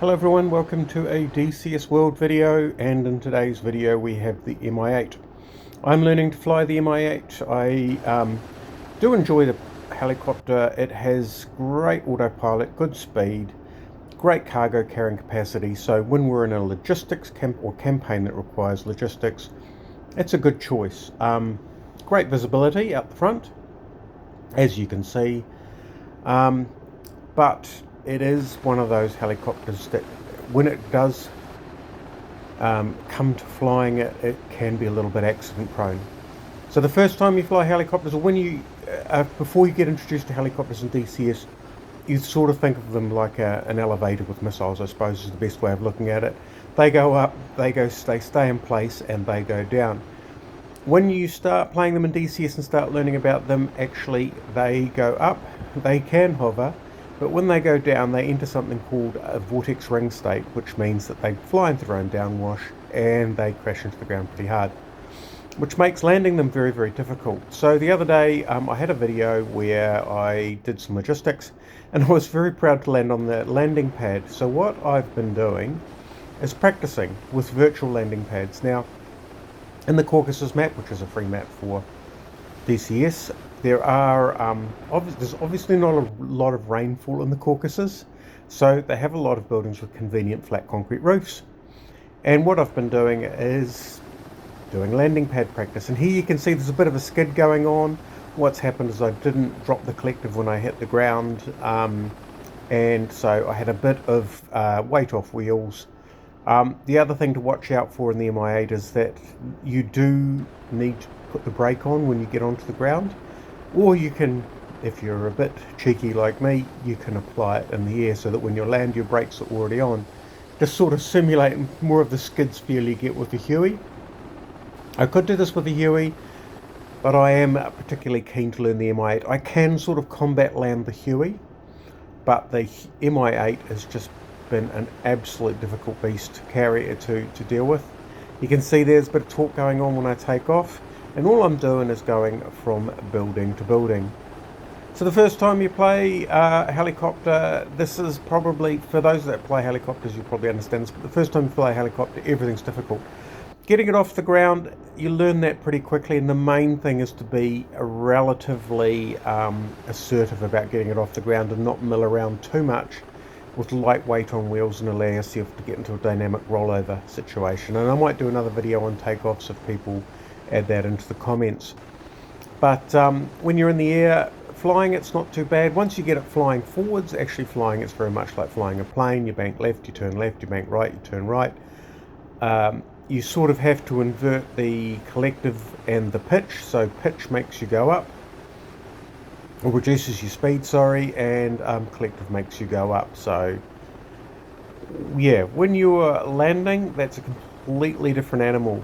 Hello everyone, welcome to a DCS World video, and in today's video we have the Mi8. I'm learning to fly the Mi8. I do enjoy the helicopter. It has great autopilot, good speed, great cargo carrying capacity, so when we're in a logistics campaign that requires logistics, it's a good choice. Great visibility out the front, as you can see, but it is one of those helicopters that when it does come to flying it can be a little bit accident prone. So the first time you fly helicopters, or when you before you get introduced to helicopters in DCS, you sort of think of them like an elevator with missiles, I suppose is the best way of looking at it. They go up, they stay in place, and they go down. When you start playing them in DCS and start learning about them, actually they go up, they can hover, but when they go down they enter something called a vortex ring state, which means that they fly into their own downwash and they crash into the ground pretty hard, which makes landing them very, very difficult. So the other day I had a video where I did some logistics and I was very proud to land on the landing pad. So what I've been doing is practicing with virtual landing pads. Now, in the Caucasus map, which is a free map for DCS, there's obviously not a lot of rainfall in the Caucasus, so they have a lot of buildings with convenient flat concrete roofs. And what I've been doing is doing landing pad practice, and here you can see there's a bit of a skid going on. What's happened is I didn't drop the collective when I hit the ground, and so I had a bit of weight off wheels. The other thing to watch out for in the Mi8 is that you do need to put the brake on when you get onto the ground, or you can, if you're a bit cheeky like me, you can apply it in the air so that when you land your brakes are already on, just sort of simulate more of the skids feel you get with the Huey. I could do this with the Huey, but I am particularly keen to learn the Mi8. I can sort of combat land the Huey, but the Mi8 has just been an absolute difficult beast to carry, to deal with. You can see there's a bit of torque going on when I take off, and all I'm doing is going from building to building. So the first time you play a helicopter, this is probably, for those that play helicopters, you probably understand this, but the first time you fly a helicopter, everything's difficult. Getting it off the ground, you learn that pretty quickly, and the main thing is to be relatively assertive about getting it off the ground and not mill around too much with light weight on wheels and allow yourself to get into a dynamic rollover situation. And I might do another video on takeoffs if people add that into the comments. But when you're in the air flying, it's not too bad. Once you get it flying forwards, actually flying, it's very much like flying a plane. You bank left, you turn left, you bank right, you turn right. You sort of have to invert the collective and the pitch. So pitch makes you go up, or reduces your speed, sorry, and collective makes you go up. So yeah, when you're landing, that's a completely different animal.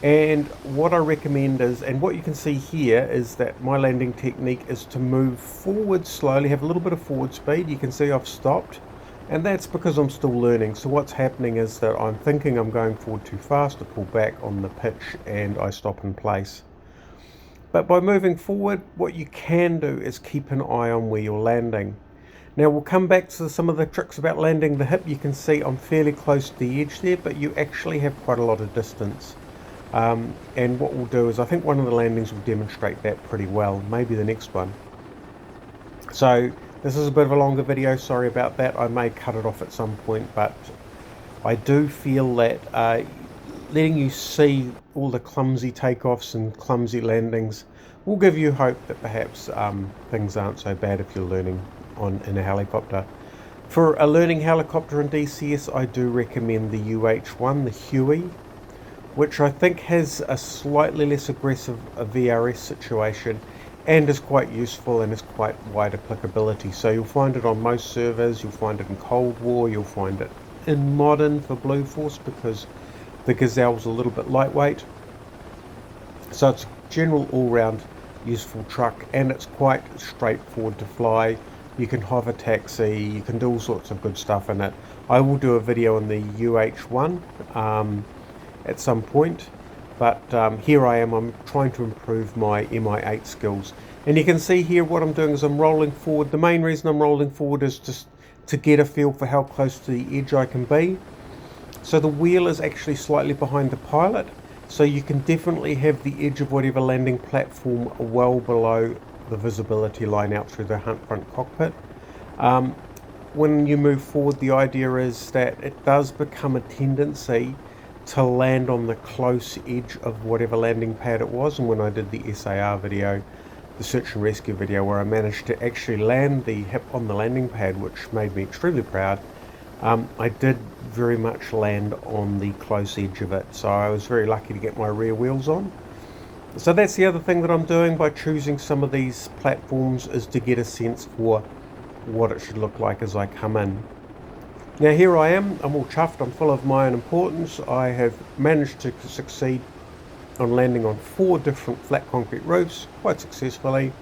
And what I recommend is, and what you can see here is that my landing technique is to move forward slowly, have a little bit of forward speed. You can see I've stopped, and that's because I'm still learning. So what's happening is that I'm thinking I'm going forward too fast to pull back on the pitch, and I stop in place. But by moving forward, what you can do is keep an eye on where you're landing. Now we'll come back to some of the tricks about landing the hip. You can see I'm fairly close to the edge there, but you actually have quite a lot of distance. And what we'll do is, I think one of the landings will demonstrate that pretty well, maybe the next one. So this is a bit of a longer video, sorry about that. I may cut it off at some point, but I do feel that letting you see all the clumsy takeoffs and clumsy landings will give you hope that perhaps things aren't so bad if you're learning in a helicopter. For a learning helicopter in DCS, I do recommend the UH1, the Huey, which I think has a slightly less aggressive VRS situation and is quite useful and is quite wide applicability. So you'll find it on most servers, you'll find it in Cold War, you'll find it in Modern for Blue Force because the Gazelle's a little bit lightweight. So it's a general all-round useful truck, and it's quite straightforward to fly. You can hover taxi, you can do all sorts of good stuff in it. I will do a video on the UH1 at some point, but here I am, I'm trying to improve my Mi8 skills. And you can see here what I'm doing is I'm rolling forward. The main reason I'm rolling forward is just to get a feel for how close to the edge I can be. So the wheel is actually slightly behind the pilot, so you can definitely have the edge of whatever landing platform well below the visibility line out through the front cockpit. When you move forward, the idea is that it does become a tendency to land on the close edge of whatever landing pad it was. And when I did the SAR video, the search and rescue video, where I managed to actually land the hip on the landing pad, which made me extremely proud, I did very much land on the close edge of it, so I was very lucky to get my rear wheels on. So that's the other thing that I'm doing by choosing some of these platforms, is to get a sense for what it should look like as I come in. Now here I am, I'm all chuffed, I'm full of my own importance. I have managed to succeed on landing on 4 different flat concrete roofs quite successfully.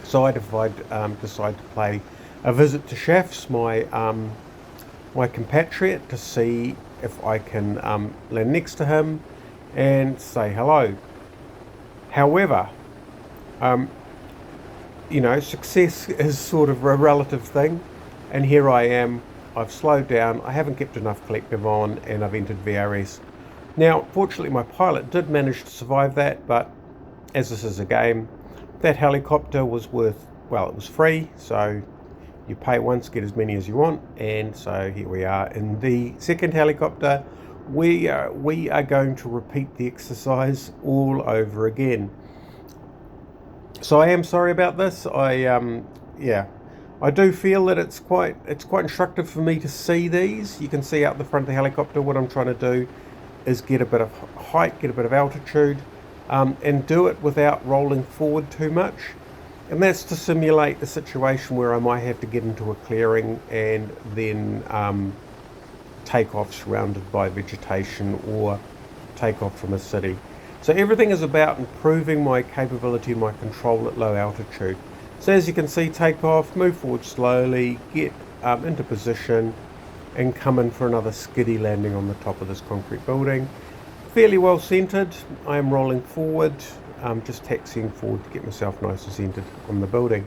So I decide to pay a visit to Shafts, my compatriot, to see if I can land next to him and say hello. However, success is sort of a relative thing, and here I am, I've slowed down, I haven't kept enough collective on, and I've entered VRS. Now, fortunately my pilot did manage to survive that, but as this is a game, that helicopter was worth, well, it was free, so you pay once, get as many as you want. And so here we are in the second helicopter. We are going to repeat the exercise all over again. So I am sorry about this. I do feel that it's quite instructive for me to see these. You can see out the front of the helicopter. What I'm trying to do is get a bit of height, get a bit of altitude, and do it without rolling forward too much. And that's to simulate the situation where I might have to get into a clearing and then take off surrounded by vegetation, or take off from a city. So everything is about improving my capability and my control at low altitude. So as you can see, take off, move forward slowly, get into position, and come in for another skiddy landing on the top of this concrete building. Fairly well centered. I am rolling forward, just taxiing forward to get myself nice and centered on the building.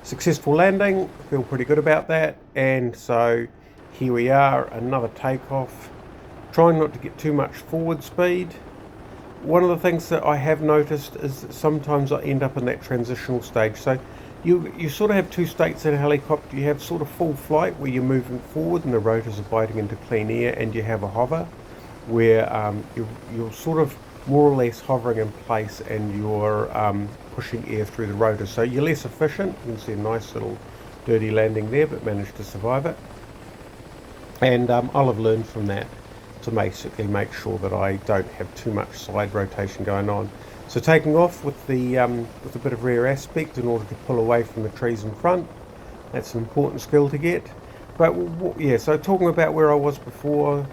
Successful landing, feel pretty good about that. And so here we are, another takeoff. Trying not to get too much forward speed. One of the things that I have noticed is that sometimes I end up in that transitional stage. So you sort of have 2 states in a helicopter. You have sort of full flight, where you're moving forward and the rotors are biting into clean air, and you have a hover, where you're sort of more or less hovering in place, and you're pushing air through the rotor. So you're less efficient. You can see a nice little dirty landing there, but managed to survive it. And I'll have learned from that to basically make sure that I don't have too much side rotation going on. So taking off with a bit of rear aspect in order to pull away from the trees in front. That's an important skill to get. But yeah, so talking about where I was before,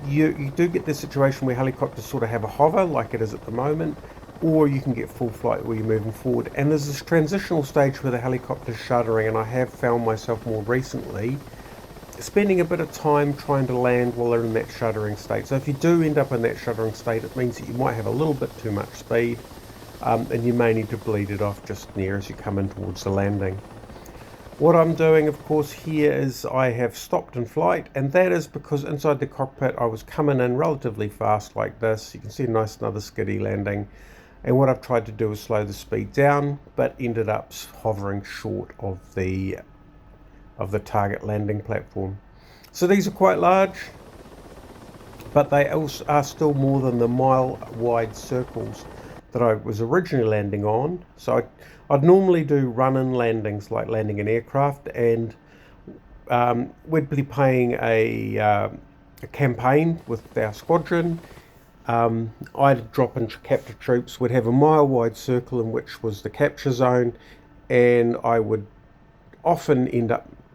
you do get this situation where helicopters sort of have a hover like it is at the moment, or you can get full flight where you're moving forward. And there's this transitional stage where the helicopter's shuddering, and I have found myself more recently spending a bit of time trying to land while they're in that shuddering state. So if you do end up in that shuddering state, it means that you might have a little bit too much speed, and you may need to bleed it off just near as you come in towards the landing. What I'm doing, of course, here is I have stopped in flight, and that is because inside the cockpit I was coming in relatively fast like this. You can see a nice another skiddy landing, and what I've tried to do is slow the speed down, but ended up hovering short of the target landing platform. So these are quite large, but they also are still more than the mile-wide circles that I was originally landing on. So I'd normally do run-in landings, like landing an aircraft, and we'd be playing a campaign with our squadron. I'd drop in capture troops. We'd have a mile-wide circle in which was the capture zone, and I would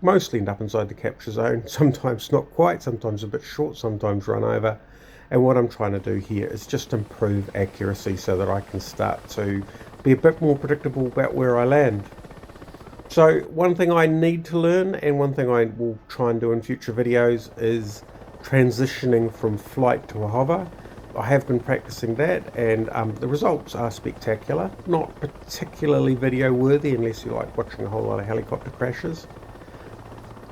mostly end up inside the capture zone, sometimes not quite, sometimes a bit short, sometimes run over. And what I'm trying to do here is just improve accuracy so that I can start to be a bit more predictable about where I land. So one thing I need to learn, and one thing I will try and do in future videos, is transitioning from flight to a hover. I have been practicing that, and the results are spectacular. Not particularly video worthy unless you like watching a whole lot of helicopter crashes,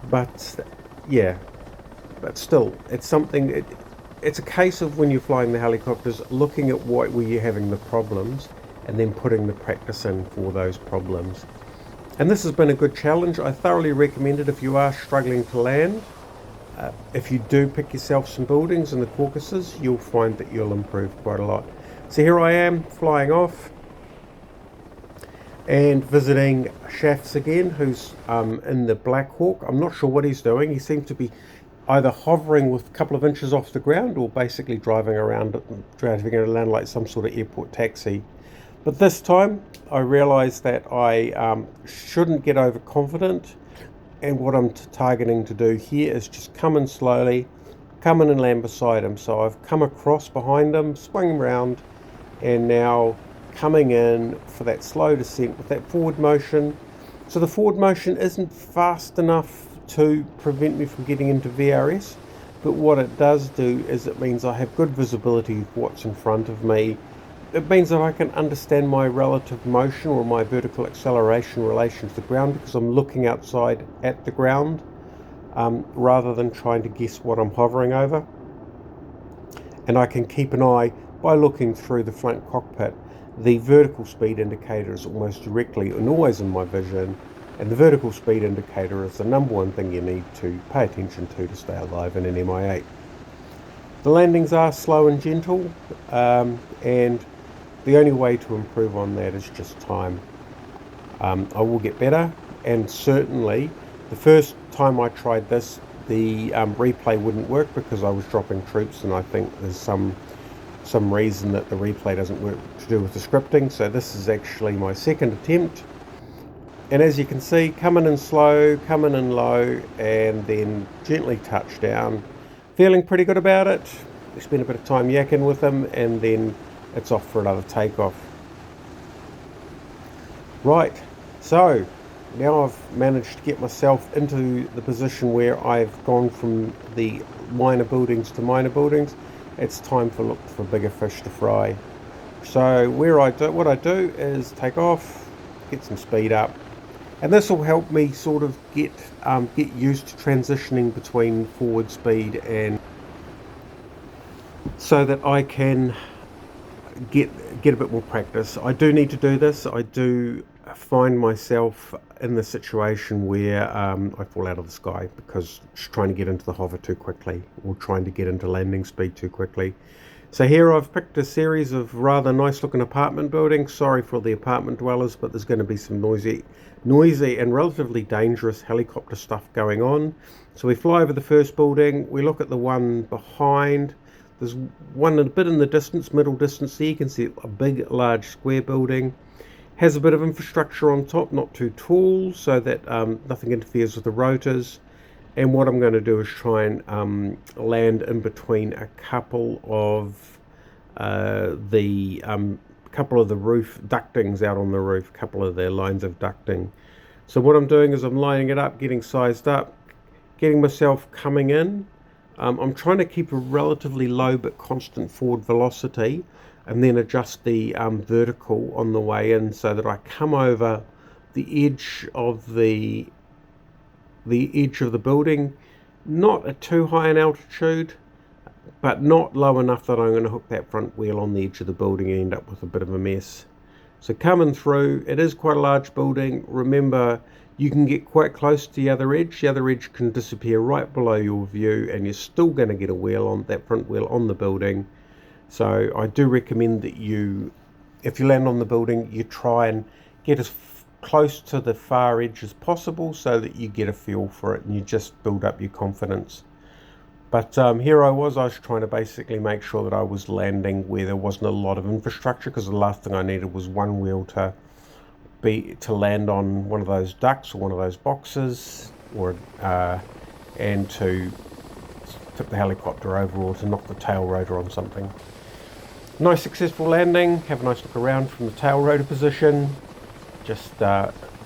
but yeah, but still, it's something. It's a case of when you're flying the helicopters, looking at where you're having the problems and then putting the practice in for those problems. And this has been a good challenge. I thoroughly recommend it if you are struggling to land. If you do pick yourself some buildings in the Caucasus, you'll find that you'll improve quite a lot. So here I am flying off and visiting Shafts again, who's in the Black Hawk. I'm not sure what he's doing. He seems to be either hovering with a couple of inches off the ground or basically driving around like some sort of airport taxi. But this time I realized that I shouldn't get overconfident, and what I'm targeting to do here is just come in slowly, come in and land beside him. So I've come across behind him, swung him around, and now coming in for that slow descent with that forward motion. So the forward motion isn't fast enough to prevent me from getting into VRS, but what it does do is it means I have good visibility of what's in front of me. It means that I can understand my relative motion or my vertical acceleration in relation to the ground, because I'm looking outside at the ground rather than trying to guess what I'm hovering over. And I can keep an eye by looking through the front cockpit. The vertical speed indicator is almost directly and always in my vision, and the vertical speed indicator is the number one thing you need to pay attention to stay alive in an Mi8. The landings are slow and gentle, and the only way to improve on that is just time. I will get better, and certainly the first time I tried this, the replay wouldn't work because I was dropping troops, and I think there's some reason that the replay doesn't work to do with the scripting. So this is actually my second attempt, and as you can see, coming in slow, coming in low, and then gently touch down. Feeling pretty good about it. We spent a bit of time yakking with them, and then it's off for another takeoff. Right, so now I've managed to get myself into the position where I've gone from the minor buildings to minor buildings. It's time to look for bigger fish to fry. So what I do is take off, get some speed up, and this will help me sort of get used to transitioning between forward speed, and so that I can get a bit more practice. I do need to do this. I do find myself in the situation where I fall out of the sky because just trying to get into the hover too quickly, or trying to get into landing speed too quickly. So here I've picked a series of rather nice looking apartment buildings. Sorry for the apartment dwellers, but there's going to be some noisy and relatively dangerous helicopter stuff going on. So we fly over the first building, we look at the one behind. There's one a bit in the distance, middle distance there. You can see a big, large square building. Has a bit of infrastructure on top, not too tall, so that nothing interferes with the rotors. And what I'm going to do is try and land in between a couple of the roof ductings out on the roof, a couple of their lines of ducting. So what I'm doing is I'm lining it up, getting sized up, getting myself coming in. I'm trying to keep a relatively low but constant forward velocity, and then adjust the vertical on the way in, so that I come over the edge of the building, not at too high an altitude, but not low enough that I'm going to hook that front wheel on the edge of the building and end up with a bit of a mess. So coming through, it is quite a large building. Remember, you can get quite close to the other edge. The other edge can disappear right below your view, and you're still going to get a wheel on that front wheel on the building. So I do recommend that if you land on the building, you try and get as close to the far edge as possible, so that you get a feel for it and you just build up your confidence. But here I was trying to basically make sure that I was landing where there wasn't a lot of infrastructure, because the last thing I needed was one wheel to land on one of those ducts or one of those boxes, or and to tip the helicopter over, or to knock the tail rotor on something. Nice successful landing. Have a nice look around from the tail rotor position. Just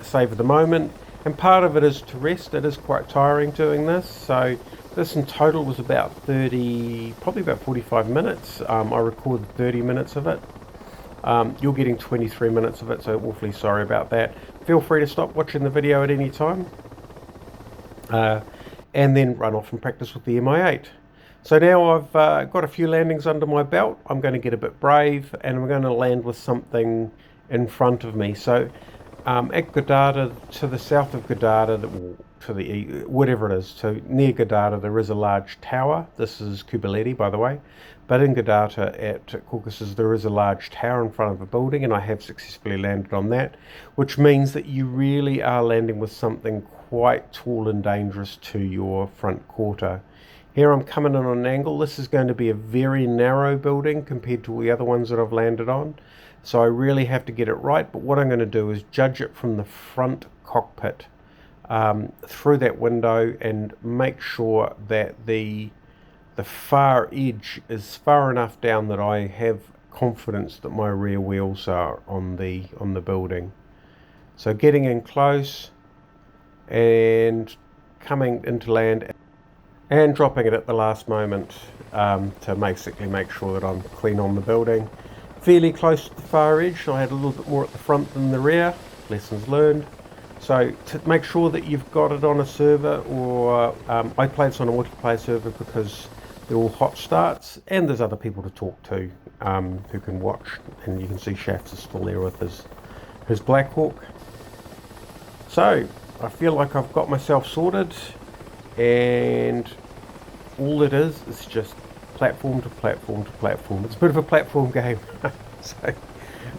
savor the moment. And part of it is to rest. It is quite tiring doing this. So this in total was about probably about 45 minutes. I recorded 30 minutes of it. You're getting 23 minutes of it, so awfully sorry about that. Feel free to stop watching the video at any time. And then run off and practice with the Mi8. So now I've got a few landings under my belt. I'm going to get a bit brave, and I'm going to land with something in front of me. So at Godada, to the south of Godada, to the whatever it is, to near Godada, there is a large tower. This is Kubaleti, by the way. But in Godata at Caucasus, there is a large tower in front of a building, and I have successfully landed on that, which means that you really are landing with something quite tall and dangerous to your front quarter. Here I'm coming in on an angle. This is going to be a very narrow building compared to all the other ones that I've landed on. So I really have to get it right, but what I'm going to do is judge it from the front cockpit through that window and make sure that the far edge is far enough down that I have confidence that my rear wheels are on the building. So getting in close and coming into land and dropping it at the last moment to basically make sure that I'm clean on the building. Fairly close to the far edge, so I had a little bit more at the front than the rear. Lessons learned. So to make sure that you've got it on a server, or I played this on a multiplayer server because they're all hot starts, and there's other people to talk to who can watch, and you can see Shafts is still there with his Black Hawk. So I feel like I've got myself sorted, and all it is just platform to platform to platform. It's a bit of a platform game. So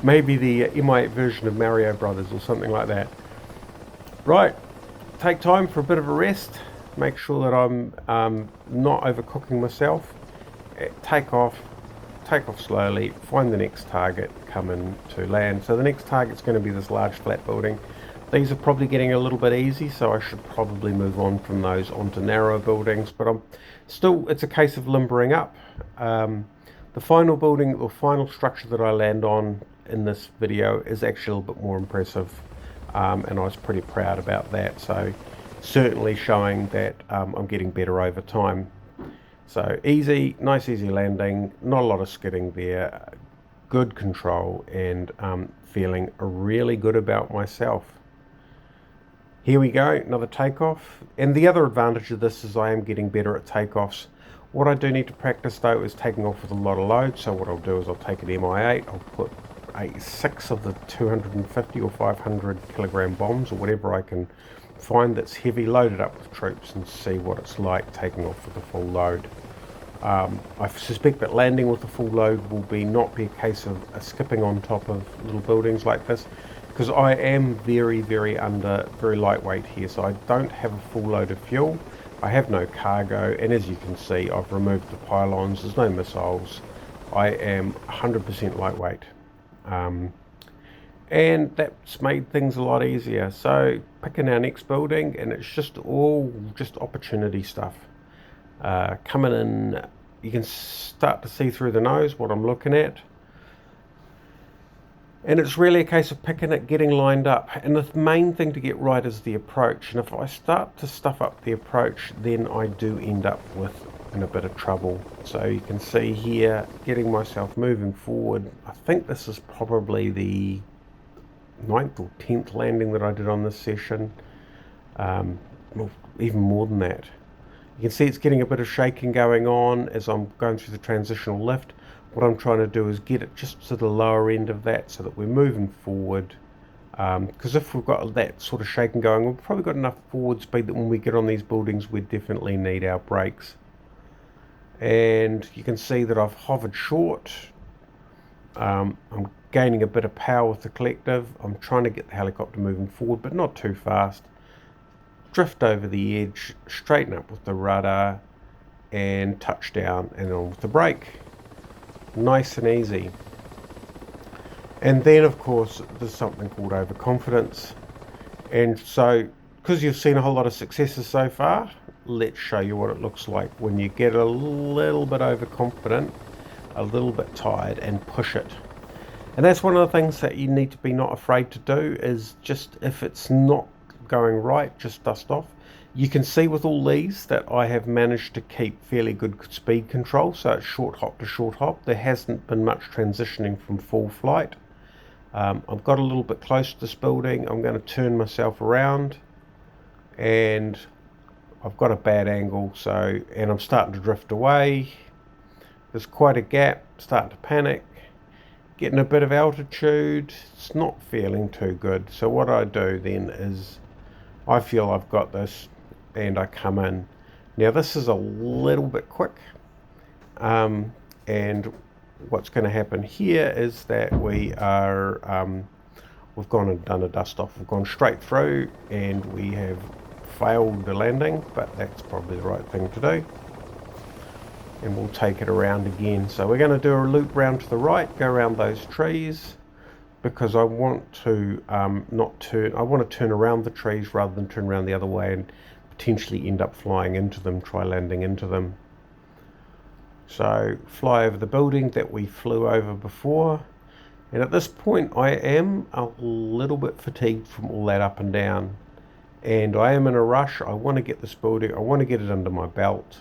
maybe the Mi8 version of Mario Brothers or something like that. Right, take time for a bit of a rest. Make sure that I'm not overcooking myself. Take off slowly, find the next target, come in to land. So the next target's going to be this large flat building. These are probably getting a little bit easy, so I should probably move on from those onto narrower buildings, but it's a case of limbering up. The final building or final structure that I land on in this video is actually a little bit more impressive, and I was pretty proud about that. So certainly showing that I'm getting better over time. So nice easy landing, not a lot of skidding there, good control, and feeling really good about myself. Here we go, another takeoff. And the other advantage of this is I am getting better at takeoffs. What I do need to practice though is taking off with a lot of load. So what I'll do is I'll take an Mi8, I'll put 6 of the 250 or 500 kilogram bombs or whatever I can find that's heavy, load it up with troops and see what it's like taking off with a full load. I suspect that landing with a full load will not be a case of skipping on top of little buildings like this, because I am very lightweight here, so I don't have a full load of fuel. I have no cargo, and as you can see, I've removed the pylons. There's no missiles. I am 100% lightweight, and that's made things a lot easier. So picking our next building, and it's just opportunity stuff. Coming in, you can start to see through the nose what I'm looking at. And it's really a case of picking it, getting lined up. And the main thing to get right is the approach. And if I start to stuff up the approach, then I do end up in a bit of trouble. So you can see here, getting myself moving forward. I think this is probably the 9th or 10th landing that I did on this session. Well, even more than that. You can see it's getting a bit of shaking going on as I'm going through the transitional lift. What I'm trying to do is get it just to the lower end of that so that we're moving forward. Because if we've got that sort of shaking going, we've probably got enough forward speed that when we get on these buildings, we definitely need our brakes. And you can see that I've hovered short. I'm gaining a bit of power with the collective. I'm trying to get the helicopter moving forward, but not too fast. Drift over the edge, straighten up with the rudder, and touch down and on with the brake. Nice and easy. And then of course there's something called overconfidence, and so because you've seen a whole lot of successes so far, let's show you what it looks like when you get a little bit overconfident, a little bit tired, and push it. And that's one of the things that you need to be not afraid to do, is just if it's not going right, just dust off. You can see with all these that I have managed to keep fairly good speed control, so it's short hop to short hop. There hasn't been much transitioning from full flight. I've got a little bit close to this building. I'm going to turn myself around, and I've got a bad angle, and I'm starting to drift away. There's quite a gap, starting to panic, getting a bit of altitude. It's not feeling too good. So what I do then is I feel I've got this, and I come in. Now this is a little bit quick, and what's going to happen here is that we've gone and done a dust off. We've gone straight through, and we have failed the landing, but that's probably the right thing to do. And we'll take it around again. So we're going to do a loop round to the right, go around those trees, because I want to I want to turn around the trees rather than turn around the other way and potentially end up flying into them, try landing into them. So fly over the building that we flew over before, and at this point I am a little bit fatigued from all that up and down, and I am in a rush. I want to get this building, I want to get it under my belt,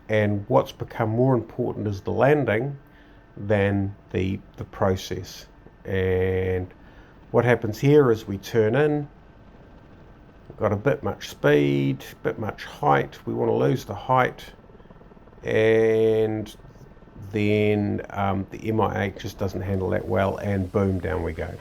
and what's become more important is the landing than the process. And what happens here is we turn in, we've got a bit much speed, a bit much height, we want to lose the height, and then the Mi8 just doesn't handle that well, and boom, down we go.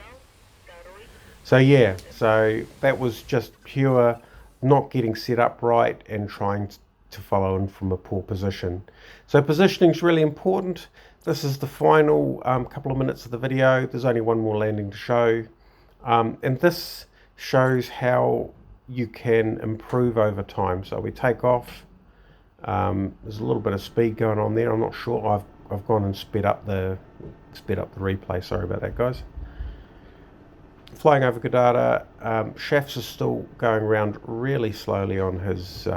So yeah, so that was just pure not getting set up right and trying to follow in from a poor position. So positioning is really important. This is the final couple of minutes of the video. There's only one more landing to show, and this shows how you can improve over time. So we take off. There's a little bit of speed going on there. I'm not sure. I've gone and sped up the replay. Sorry about that, guys. Flying over Godada. Shafts is still going around really slowly on his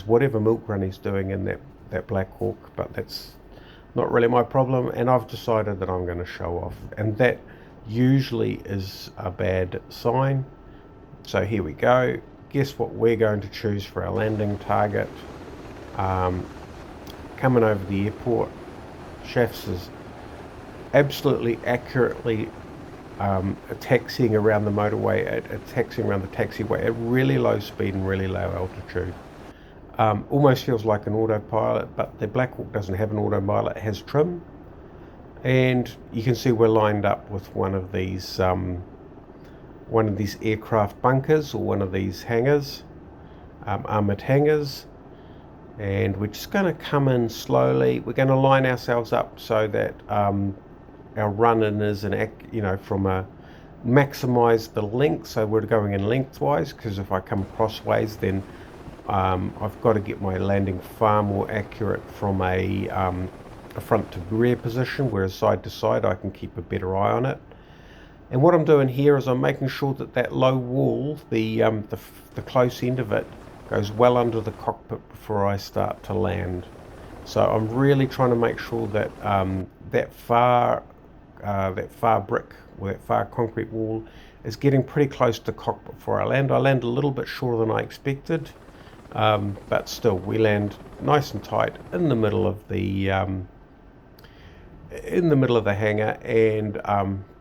whatever milk run he's doing in that Black Hawk, but that's not really my problem, and I've decided that I'm going to show off, and that usually is a bad sign. So here we go. Guess what we're going to choose for our landing target. Coming over the airport, Shafts is absolutely accurately taxiing around the motorway, taxiing around the taxiway at really low speed and really low altitude. Almost feels like an autopilot, but the Black Hawk doesn't have an autopilot, it has trim. And you can see we're lined up with one of these aircraft bunkers, or one of these hangars, armoured hangars. And we're just going to come in slowly. We're going to line ourselves up so that our run-in is from a maximise the length. So we're going in lengthwise, because if I come crossways, then I've got to get my landing far more accurate from a front to rear position, whereas side to side I can keep a better eye on it. And what I'm doing here is I'm making sure that low wall, the close end of it, goes well under the cockpit before I start to land. So I'm really trying to make sure that that far brick, or that far concrete wall, is getting pretty close to the cockpit before I land. I land a little bit shorter than I expected, but still we land nice and tight in the middle of the hangar, and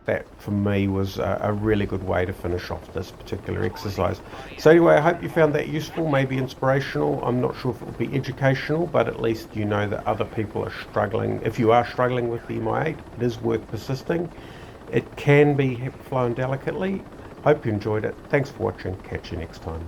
that for me was a really good way to finish off this particular exercise. So anyway, I hope you found that useful, maybe inspirational. I'm not sure if it will be educational, but at least you know that other people are struggling. If you are struggling with the Mi8, it is worth persisting. It can be flown delicately. Hope you enjoyed it. Thanks for watching. Catch you next time.